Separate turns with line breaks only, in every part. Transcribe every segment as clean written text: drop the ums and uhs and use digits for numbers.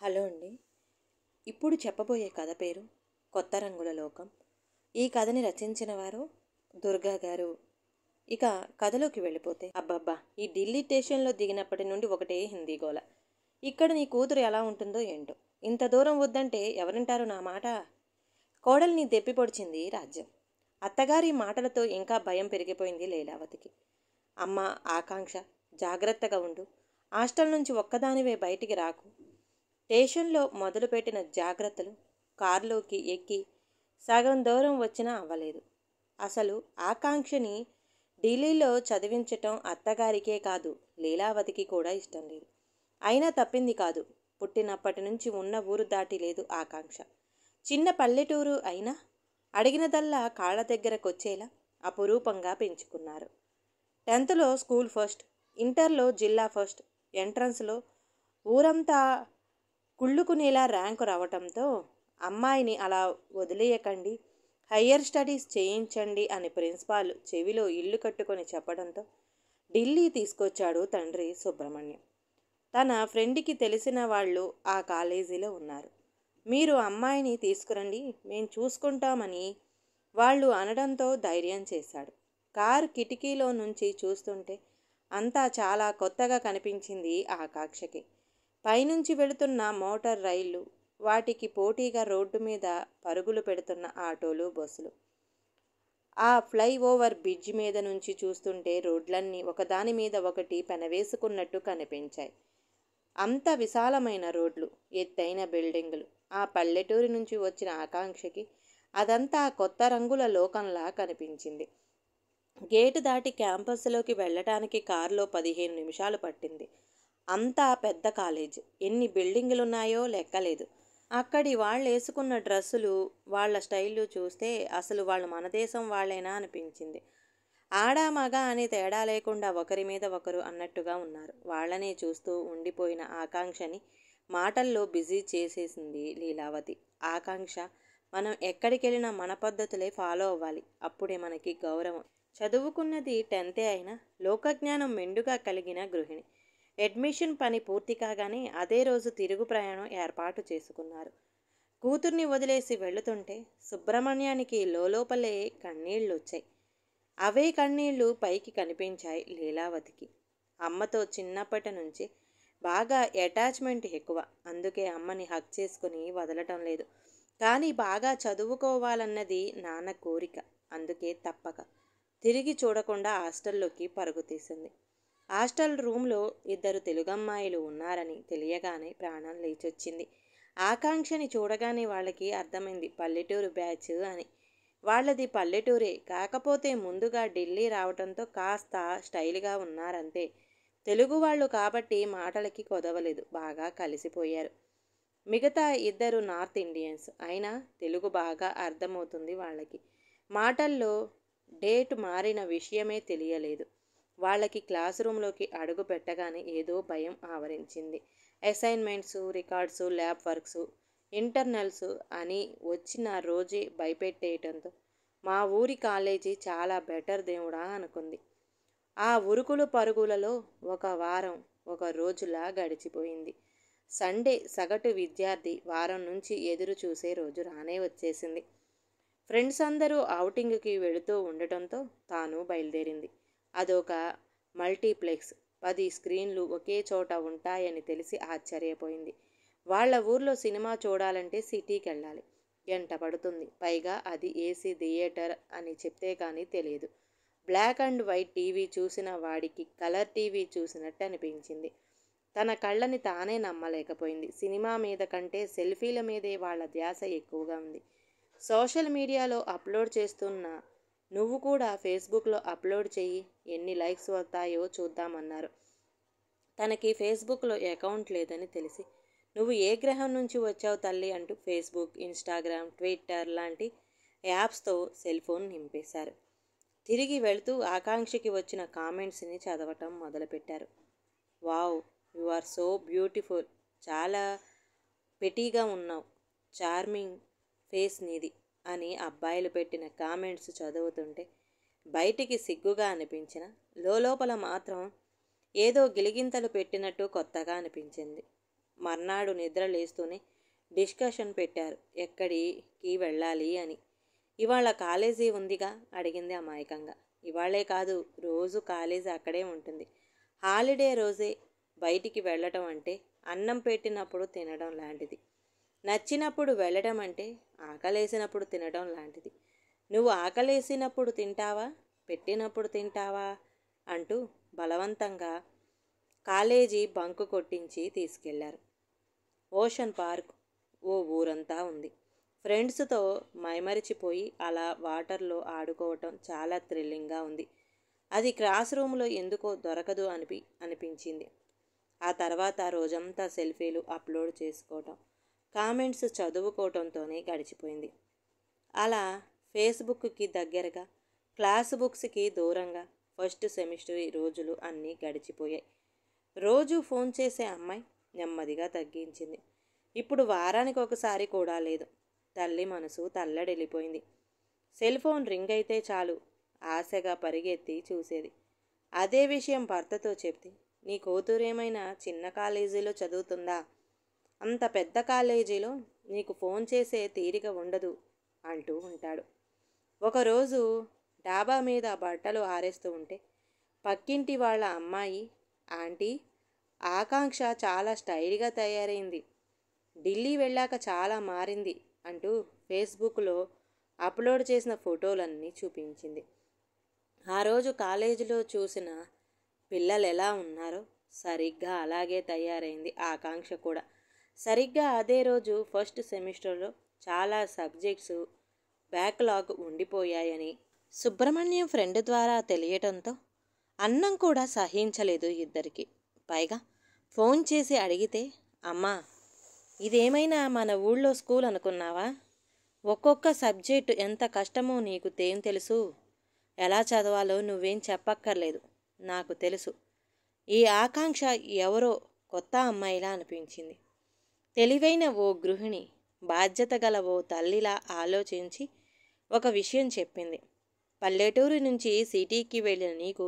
Hello అండి. ఇప్పుడు చెప్పబోయే కథ పేరు 'కొత్త రంగుల లోకం'. ఈ కథని రచించిన వారు దుర్గా గారు. ఇక కథలోకి వెళ్ళిపోతే, అబ్బబ్బా! ఈ ఢిల్లీ స్టేషన్లో దిగినప్పటి నుండి ఒకటే హిందీ గోల. ఇక్కడ నీ కూతురు ఎలా ఉంటుందో ఏంటో. ఇంత దూరం వద్దంటే ఎవరింటారు నా మాట? కోడల్ని దెప్పి పొడిచింది రాజ్యం. అత్తగారి మాటలతో ఇంకా భయం పెరిగిపోయింది లీలావతికి. అమ్మ, ఆకాంక్ష, జాగ్రత్తగా ఉండు. హాస్టల్ నుంచి ఒక్కదానివే బయటికి రాకు. స్టేషన్లో మొదలుపెట్టిన జాగ్రత్తలు కారులోకి ఎక్కి సగం దూరం వచ్చినా అవ్వలేదు. అసలు ఆకాంక్షని ఢిల్లీలో చదివించటం అత్తగారికే కాదు, లీలావతికి కూడా ఇష్టం లేదు. అయినా తప్పింది కాదు. పుట్టినప్పటి నుంచి ఉన్న ఊరు దాటి లేదు ఆకాంక్ష. చిన్న పల్లెటూరు అయినా అడిగినదల్లా కాళ్ళ దగ్గరకొచ్చేలా అపురూపంగా పెంచుకున్నారు. 10థ్లో స్కూల్ ఫస్ట్, ఇంటర్లో జిల్లా ఫస్ట్, ఎంట్రన్స్లో ఊరంతా కుళ్ళుకునేలా ర్యాంకు రావటంతో అమ్మాయిని అలా వదిలేయకండి, హయ్యర్ స్టడీస్ చేయించండి అని ప్రిన్సిపాల్ చెవిలో ఇల్లు కట్టుకొని చెప్పడంతో ఢిల్లీ తీసుకొచ్చాడు తండ్రి సుబ్రహ్మణ్యం. తన ఫ్రెండ్కి తెలిసిన వాళ్ళు ఆ కాలేజీలో ఉన్నారు. మీరు అమ్మాయిని తీసుకురండి, మేం చూసుకుంటామని వాళ్ళు అనడంతో ధైర్యం చేశాడు. కారు కిటికీలో నుంచి చూస్తుంటే అంతా చాలా కొత్తగా కనిపించింది ఆకాంక్షకి. పైనుంచి వెళుతున్న మోటార్ రైళ్లు, వాటికి పోటీగా రోడ్డు మీద పరుగులు పెడుతున్న ఆటోలు, బస్సులు. ఆ ఫ్లైఓవర్ బ్రిడ్జి మీద నుంచి చూస్తుంటే రోడ్లన్నీ ఒకదాని మీద ఒకటి పెనవేసుకున్నట్టు కనిపించాయి. అంత విశాలమైన రోడ్లు, ఎత్తైన బిల్డింగులు. ఆ పల్లెటూరి నుంచి వచ్చిన ఆకాంక్షకి అదంతా కొత్త రంగుల లోకంలా కనిపించింది. గేటు దాటి క్యాంపస్లోకి వెళ్ళటానికి కారులో 15 నిమిషాలు పట్టింది. అంతా పెద్ద కాలేజ్. ఎన్ని బిల్డింగులున్నాయో లెక్కలేదు. అక్కడి వాళ్ళేసుకున్న డ్రెస్సులు, వాళ్ళ స్టైలు చూస్తే అసలు వాళ్ళు మన దేశం వాళ్ళేనా అనిపించింది. ఆడ మగ అనే తేడా లేకుండా ఒకరి మీద ఒకరు అన్నట్టుగా ఉన్నారు. వాళ్ళనే చూస్తూ ఉండిపోయిన ఆకాంక్షని మాటల్లో బిజీ చేసేసింది లీలావతి. ఆకాంక్ష, మనం ఎక్కడికెళ్ళినా మన పద్ధతులే ఫాలో అవ్వాలి. అప్పుడే మనకి గౌరవం. చదువుకున్నది 10థే అయినా లోకజ్ఞానం మెండుగా కలిగిన గృహిణి. అడ్మిషన్ పని పూర్తి కాగానే అదే రోజు తిరుగు ప్రయాణం ఏర్పాటు చేసుకున్నారు. కూతుర్ని వదిలేసి వెళుతుంటే సుబ్రహ్మణ్యానికి లోపలే కన్నీళ్ళొచ్చాయి. అవే కన్నీళ్లు పైకి కనిపించాయి లీలావతికి. అమ్మతో చిన్నప్పటి నుంచి బాగా అటాచ్మెంట్ ఎక్కువ. అందుకే అమ్మని హగ్ చేసుకుని వదలటం లేదు. కానీ బాగా చదువుకోవాలన్నది నాన్న కోరిక. అందుకే తప్పక తిరిగి చూడకుండా హాస్టల్లోకి పరుగు తీసింది. హాస్టల్ రూమ్లో 2 తెలుగమ్మాయిలు ఉన్నారని తెలియగానే ప్రాణం లేచొచ్చింది. ఆకాంక్షని చూడగానే వాళ్ళకి అర్థమైంది పల్లెటూరు బ్యాచ్ అని. వాళ్ళది పల్లెటూరే, కాకపోతే ముందుగా ఢిల్లీ రావడంతో కాస్త స్టైల్గా ఉన్నారంతే. తెలుగు వాళ్ళు కాబట్టి మాటలకి కొదవలేదు, బాగా కలిసిపోయారు. మిగతా 2 నార్త్ ఇండియన్స్ అయినా తెలుగు బాగా అర్థమవుతుంది వాళ్ళకి. మాటల్లో డేట్ మారిన విషయమే తెలియలేదు. వాళ్ళకి క్లాస్ రూమ్లోకి అడుగు పెట్టగానే ఏదో భయం ఆవరించింది. Assignments, records, lab works, internals అని వచ్చిన రోజే భయపెట్టేయటంతో మా ఊరి కాలేజీ చాలా బెటర్ దేవుడా అనుకుంది. ఆ ఉరుకులు పరుగులలో ఒక వారం ఒక రోజులా గడిచిపోయింది. సండే సగటు విద్యార్థి వారం నుంచి ఎదురు చూసే రోజు రానే వచ్చేసింది. ఫ్రెండ్స్ అందరూ ఔటింగ్కి వెళుతూ ఉండటంతో తాను బయలుదేరింది. అదొక మల్టీప్లెక్స్. 10 స్క్రీన్లు ఒకే చోట ఉంటాయని తెలిసి ఆశ్చర్యపోయింది. వాళ్ళ ఊర్లో సినిమా చూడాలంటే సిటీకి వెళ్ళాలి, గంట పడుతుంది. పైగా అది ఏసీ థియేటర్ అని చెప్తే కానీ తెలియదు. బ్లాక్ అండ్ వైట్ టీవీ చూసిన వాడికి కలర్ టీవీ చూసినట్టు అనిపించింది. తన కళ్ళని తానే నమ్మలేకపోయింది. సినిమా మీద కంటే సెల్ఫీల మీదే వాళ్ళ ధ్యాస ఎక్కువగా ఉంది. సోషల్ మీడియాలో అప్లోడ్ చేస్తున్న నువ్వు కూడా ఫేస్బుక్లో అప్లోడ్ చెయ్యి, ఎన్ని లైక్స్ వస్తాయో చూద్దామన్నారు. తనకి ఫేస్బుక్లో అకౌంట్ లేదని తెలిసి, నువ్వు ఏ గ్రహం నుంచి వచ్చావు తల్లి అంటూ ఫేస్బుక్, ఇన్స్టాగ్రామ్, ట్విట్టర్ లాంటి యాప్స్తో సెల్ ఫోన్ నింపేశారు. తిరిగి వెళుతూ ఆకాంక్షకి వచ్చిన కామెంట్స్ని చదవటం మొదలుపెట్టారు. Wow, you are so beautiful, చాలా పెటీగా ఉన్నావు, చార్మింగ్ ఫేస్ నీది అని అబ్బాయిలు పెట్టిన కామెంట్స్ చదువుతుంటే బయటికి సిగ్గుగా అనిపించిన లోపల మాత్రం ఏదో గిలిగింతలు పెట్టినట్టు కొత్తగా అనిపించింది. మర్నాడు నిద్ర లేస్తూనే డిస్కషన్ పెట్టారు ఎక్కడికి వెళ్ళాలి అని. ఇవాళ కాలేజీ ఉందిగా అడిగింది అమాయకంగా. ఇవాళే కాదు, రోజు కాలేజీ అక్కడే ఉంటుంది. హాలిడే రోజే బయటికి వెళ్ళటం అంటే అన్నం పెట్టినప్పుడు తినడం లాంటిది. నచ్చినప్పుడు వెళ్ళడం అంటే ఆకలేసినప్పుడు తినడం లాంటిది. నువ్వు ఆకలేసినప్పుడు తింటావా, పెట్టినప్పుడు తింటావా అంటూ బలవంతంగా కాలేజీ బంకు కొట్టించి తీసుకెళ్లారు. ఓషన్ పార్క్ ఓ ఊరంతా ఉంది. ఫ్రెండ్స్తో మైమరిచిపోయి అలా వాటర్లో ఆడుకోవటం చాలా థ్రిల్లింగ్గా ఉంది. అది క్లాస్ రూమ్లో ఎందుకో దొరకదు అనిపించింది. ఆ తర్వాత రోజంతా సెల్ఫీలు అప్లోడ్ చేసుకోవటం, కామెంట్స్ చదువుకోవటంతోనే గడిచిపోయింది. అలా ఫేస్బుక్కి దగ్గరగా, క్లాస్ బుక్స్కి దూరంగా ఫస్ట్ సెమిస్టర్ రోజులు అన్నీ గడిచిపోయాయి. రోజు ఫోన్ చేసే అమ్మాయి నెమ్మదిగా తగ్గించింది. ఇప్పుడు వారానికి ఒకసారి కూడా లేదు. తల్లి మనసు తల్లడిల్లిపోయింది. సెల్ ఫోన్ రింగ్ అయితే చాలు ఆశగా పరిగెత్తి చూసేది. అదే విషయం భర్తతో చెప్తే, నీ కూతురేమైనా చిన్న కాలేజీలో చదువుతుందా? అంత పెద్ద కాలేజీలో నీకు ఫోన్ చేసే తీరిక ఉండదు అంటూ ఉంటాడు. ఒకరోజు డాబా మీద బట్టలు ఆరేస్తూ ఉంటే పక్కింటి వాళ్ళ అమ్మాయి, ఆంటీ, ఆకాంక్ష చాలా స్టైల్గా తయారైంది, ఢిల్లీ వెళ్ళాక చాలా మారింది అంటూ ఫేస్బుక్లో అప్లోడ్ చేసిన ఫోటోలన్నీ చూపించింది. ఆ రోజు కాలేజీలో చూసిన పిల్లలు ఎలా ఉన్నారో సరిగ్గా అలాగే తయారైంది ఆకాంక్ష కూడా. సరిగ్గా అదే రోజు ఫస్ట్ సెమిస్టర్లో చాలా సబ్జెక్ట్స్ బ్యాక్లాగ్ ఉండిపోయాయని సుబ్రహ్మణ్యం ఫ్రెండ్ ద్వారా తెలియటంతో అన్నం కూడా సహించలేదు ఇద్దరికి. పైగా ఫోన్ చేసి అడిగితే, అమ్మా, ఇదేమైనా మన ఊళ్ళో స్కూల్ అనుకున్నావా? ఒక్కొక్క సబ్జెక్టు ఎంత కష్టమో నీకు తేం తెలుసు? ఎలా చదవాలో నువ్వేం చెప్పక్కర్లేదు, నాకు తెలుసు. ఈ ఆకాంక్ష ఎవరో కొత్త అమ్మాయిలా అనిపించింది. తెలివైన ఓ గృహిణి, బాధ్యత గల ఓ తల్లిలా ఆలోచించి ఒక విషయం చెప్పింది. పల్లెటూరు నుంచి సిటీకి వెళ్ళిన నీకు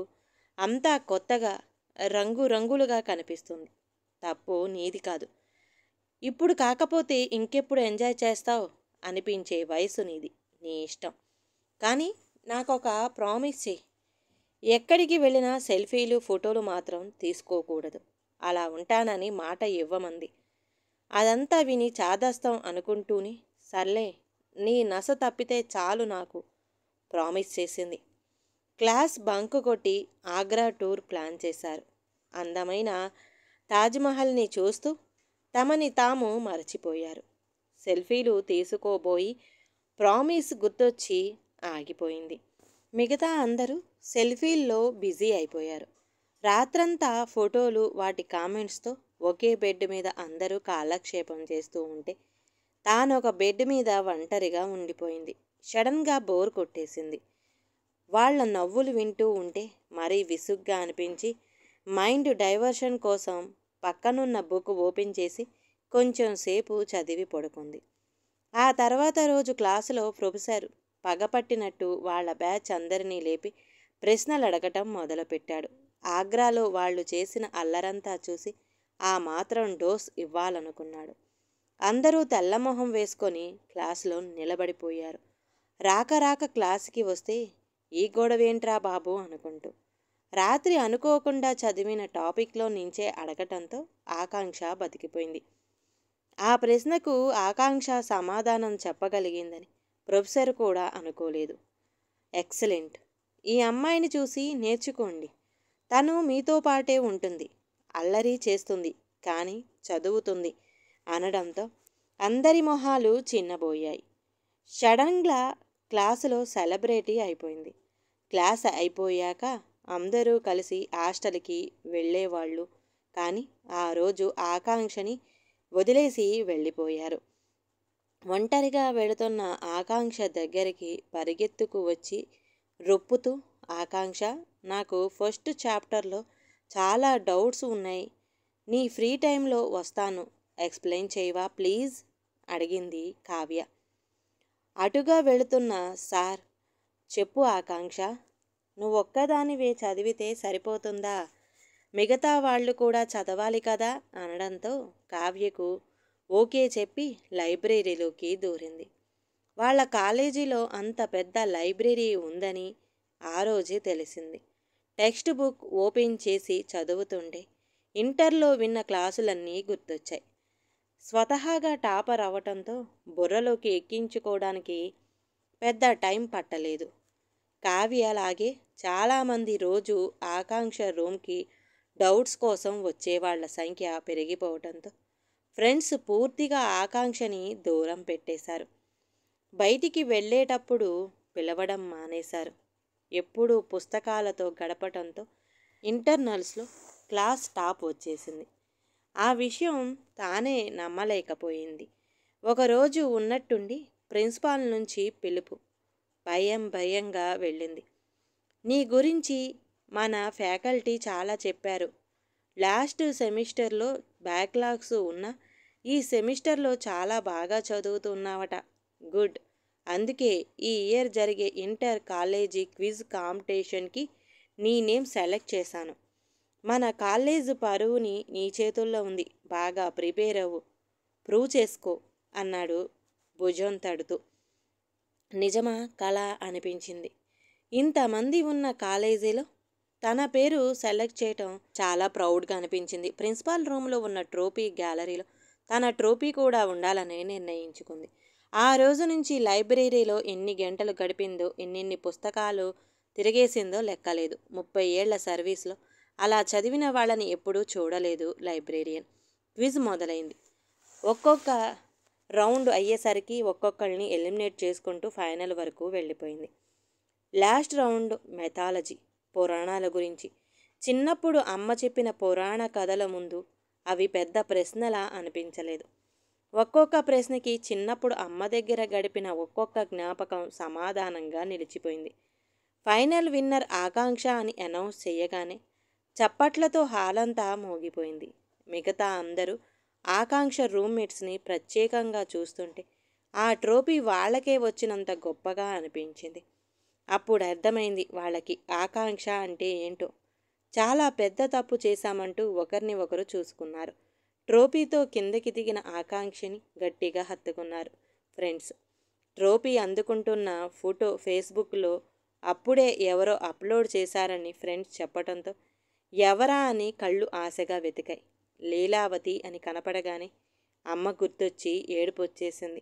అంతా కొత్తగా రంగురంగులుగా కనిపిస్తుంది. తప్పు నీది కాదు. ఇప్పుడు కాకపోతే ఇంకెప్పుడు ఎంజాయ్ చేస్తావు అనిపించే వయసు నీది, నీ ఇష్టం. కానీ నాకొక ప్రామిస్ చెయ్యి, ఎక్కడికి వెళ్ళినా సెల్ఫీలు ఫోటోలు మాత్రం తీసుకోకూడదు. అలా ఉంటానని మాట ఇవ్వమంది. అదంతా విని చాదస్తం అనుకుంటూనే, సర్లే, నీ నస తప్పితే చాలు నాకు ప్రామిస్ చేసింది. క్లాస్ బంక్ కొట్టి ఆగ్రా టూర్ ప్లాన్ చేశారు. అందమైన తాజ్మహల్ని చూస్తూ తమని తాము మరచిపోయారు. సెల్ఫీలు తీసుకోబోయి ప్రామిస్ గుర్తొచ్చి ఆగిపోయింది. మిగతా అందరూ సెల్ఫీల్లో బిజీ అయిపోయారు. రాత్రంతా ఫోటోలు, వాటి కామెంట్స్తో ఒకే బెడ్ మీద అందరూ కాలక్షేపం చేస్తూ ఉంటే తానొక బెడ్ మీద ఒంటరిగా ఉండిపోయింది. సడన్గా బోర్ కొట్టేసింది. వాళ్ళ నవ్వులు వింటూ ఉంటే మరీ విసుగ్గా అనిపించి మైండ్ డైవర్షన్ కోసం పక్కనున్న బుక్ ఓపెన్ చేసి కొంచెం సేపు చదివి పడుకుంది. ఆ తర్వాత రోజు క్లాసులో ప్రొఫెసర్ పగపట్టినట్టు వాళ్ళ బ్యాచ్ అందరినీ లేపి ప్రశ్నలు అడగటం మొదలుపెట్టాడు. ఆగ్రాలో వాళ్ళు చేసిన అల్లరంతా చూసి ఆ మాత్రం డోస్ ఇవ్వాలనుకున్నాడు. అందరూ తెల్లమొహం వేసుకొని క్లాసులో నిలబడిపోయారు. రాక క్లాసుకి వస్తే ఈ గొడవేంట్రా బాబు అనుకుంటూ. రాత్రి అనుకోకుండా చదివిన టాపిక్లో నుంచే అడగటంతో ఆకాంక్ష బతికిపోయింది. ఆ ప్రశ్నకు ఆకాంక్ష సమాధానం చెప్పగలిగిందని ప్రొఫెసర్ కూడా అనుకోలేదు. ఎక్సలెంట్, ఈ అమ్మాయిని చూసి నేర్చుకోండి. తను మీతో పాటే ఉంటుంది, అల్లరి చేస్తుంది, కానీ చదువుతుంది అనడంతో అందరి మొహాలు చిన్నబోయాయి. సడన్గా క్లాసులో సెలబ్రిటీ అయిపోయింది. క్లాస్ అయిపోయాక అందరూ కలిసి హాస్టల్కి వెళ్ళేవాళ్ళు. కానీ ఆ రోజు ఆకాంక్షని వదిలేసి వెళ్ళిపోయారు. ఒంటరిగా వెళుతున్న ఆకాంక్ష దగ్గరికి పరిగెత్తుకు వచ్చి రొప్పుతూ, ఆకాంక్ష, నాకు ఫస్ట్ చాప్టర్లో చాలా డౌట్స్ ఉన్నాయి, నీ ఫ్రీ టైంలో వస్తాను, ఎక్స్ప్లెయిన్ చేయవా ప్లీజ్ అడిగింది కావ్య. అటుగా వెళుతున్న సార్, చెప్పు ఆకాంక్ష, నువ్వొక్కదానివే చదివితే సరిపోతుందా? మిగతా వాళ్ళు కూడా చదవాలి కదా అనడంతో కావ్యకు ఓకే చెప్పి లైబ్రరీలోకి దూరింది. వాళ్ళ కాలేజీలో అంత పెద్ద లైబ్రరీ ఉందని ఆ రోజే తెలిసింది. టెక్స్ట్ బుక్ ఓపెన్ చేసి చదువుతుంటే ఇంటర్లో విన్న క్లాసులన్నీ గుర్తొచ్చాయి. స్వతహాగా టాపర్ అవ్వటంతో బుర్రలోకి ఎక్కించుకోవడానికి పెద్ద టైం పట్టలేదు. కావ్య అలాగే చాలామంది రోజు ఆకాంక్ష రూమ్కి డౌట్స్ కోసం వచ్చేవాళ్ల సంఖ్య పెరిగిపోవడంతో ఫ్రెండ్స్ పూర్తిగా ఆకాంక్షని దూరం పెట్టేశారు. బయటికి వెళ్ళేటప్పుడు పిలవడం మానేశారు. ఎప్పుడూ పుస్తకాలతో గడపటంతో ఇంటర్నల్స్లో క్లాస్ టాప్ వచ్చేసింది. ఆ విషయం తానే నమ్మలేకపోయింది. ఒకరోజు ఉన్నట్టుండి ప్రిన్సిపాల్ నుంచి పిలుపు. భయంగా వెళ్ళింది. నీ గురించి మన ఫ్యాకల్టీ చాలా చెప్పారు. లాస్ట్ సెమిస్టర్లో బ్యాక్లాగ్స్ ఉన్నా ఈ సెమిస్టర్లో చాలా బాగా చదువుతున్నావట. గుడ్. అందుకే ఈ ఇయర్ జరిగే ఇంటర్ కాలేజీ క్విజ్ కాంపిటీషన్కి నీ నేమ్ సెలెక్ట్ చేశాను. మన కాలేజ్ పరువుని నీ చేతుల్లో ఉంది. బాగా ప్రిపేర్ అవ్వు, ప్రూవ్ చేసుకో అన్నాడు భుజం తడుతూ. నిజమా కళ అనిపించింది. ఇంతమంది ఉన్న కాలేజీలో తన పేరు సెలెక్ట్ చేయటం చాలా ప్రౌడ్గా అనిపించింది. ప్రిన్సిపాల్ రూమ్లో ఉన్న ట్రోఫీ గ్యాలరీలో తన ట్రోఫీ కూడా ఉండాలని నిర్ణయించుకుంది. ఆ రోజు నుంచి లైబ్రరీలో ఎన్ని గంటలు గడిపిందో, ఎన్నెన్ని పుస్తకాలు తిరిగేసిందో లెక్కలేదు. 30 ఏళ్ల సర్వీస్లో అలా చదివిన వాళ్ళని ఎప్పుడూ చూడలేదు లైబ్రేరియన్. క్విజ్ మొదలైంది. ఒక్కొక్క రౌండ్ అయ్యేసరికి ఒక్కొక్కరిని ఎలిమినేట్ చేసుకుంటూ ఫైనల్ వరకు వెళ్ళిపోయింది. లాస్ట్ రౌండ్ మెథాలజీ, పురాణాల గురించి. చిన్నప్పుడు అమ్మ చెప్పిన పురాణ కథల ముందు అవి పెద్ద ప్రశ్నలా అనిపించలేదు. ఒక్కొక్క ప్రశ్నకి చిన్నప్పుడు అమ్మ దగ్గర గడిపిన ఒక్కొక్క జ్ఞాపకం సమాధానంగా నిలిచిపోయింది. ఫైనల్ విన్నర్ ఆకాంక్ష అని అనౌన్స్ చేయగానే చప్పట్లతో హాలంతా మోగిపోయింది. మిగతా అందరూ ఆకాంక్ష రూమ్మేట్స్ని ప్రత్యేకంగా చూస్తుంటే ఆ ట్రోఫీ వాళ్ళకే వచ్చినంత గొప్పగా అనిపించింది. అప్పుడు అర్థమైంది వాళ్ళకి ఆకాంక్ష అంటే ఏంటో. చాలా పెద్ద తప్పు చేశామంటూ ఒకరిని ఒకరు చూసుకున్నారు. ట్రోఫీతో కిందకి దిగిన ఆకాంక్షని గట్టిగా హత్తుకున్నారు ఫ్రెండ్స్. ట్రోఫీ అందుకుంటున్న ఫోటో ఫేస్బుక్లో అప్పుడే ఎవరో అప్లోడ్ చేశారని ఫ్రెండ్స్ చెప్పడంతో ఎవరా అని కళ్ళు ఆశగా వెతికాయి. లీలావతి అని కనపడగానే అమ్మ గుర్తొచ్చి ఏడుపు వచ్చేసింది.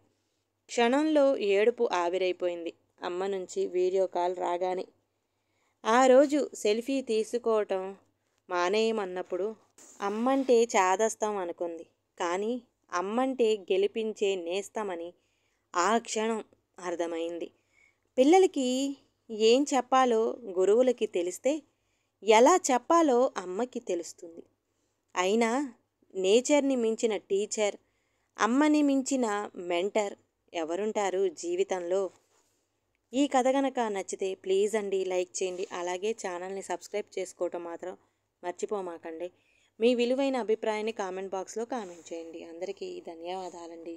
క్షణంలో ఏడుపు ఆవిరైపోయింది. అమ్మ నుంచి వీడియో కాల్ రాగానే ఆ రోజు సెల్ఫీ తీసుకోవటం మానేయమన్నప్పుడు అమ్మంటే చాదస్తాం అనుకుంది. కానీ అమ్మంటే గెలిపించే నేస్తామని ఆ క్షణం అర్థమైంది. పిల్లలకి ఏం చెప్పాలో గురువులకి తెలిస్తే ఎలా చెప్పాలో అమ్మకి తెలుస్తుంది. అయినా నేచర్ని మించిన టీచర్, అమ్మని మించిన మెంటర్ ఎవరుంటారు జీవితంలో? ఈ కథ కనుక నచ్చితే ప్లీజ్ అండి లైక్ చేయండి. అలాగే ఛానల్ని సబ్స్క్రైబ్ చేసుకోవటం మాత్రం మర్చిపోమాకండి. మీ విలువైన అభిప్రాయాన్ని కామెంట్ బాక్స్లో కామెంట్ చేయండి. అందరికీ ధన్యవాదాలండి.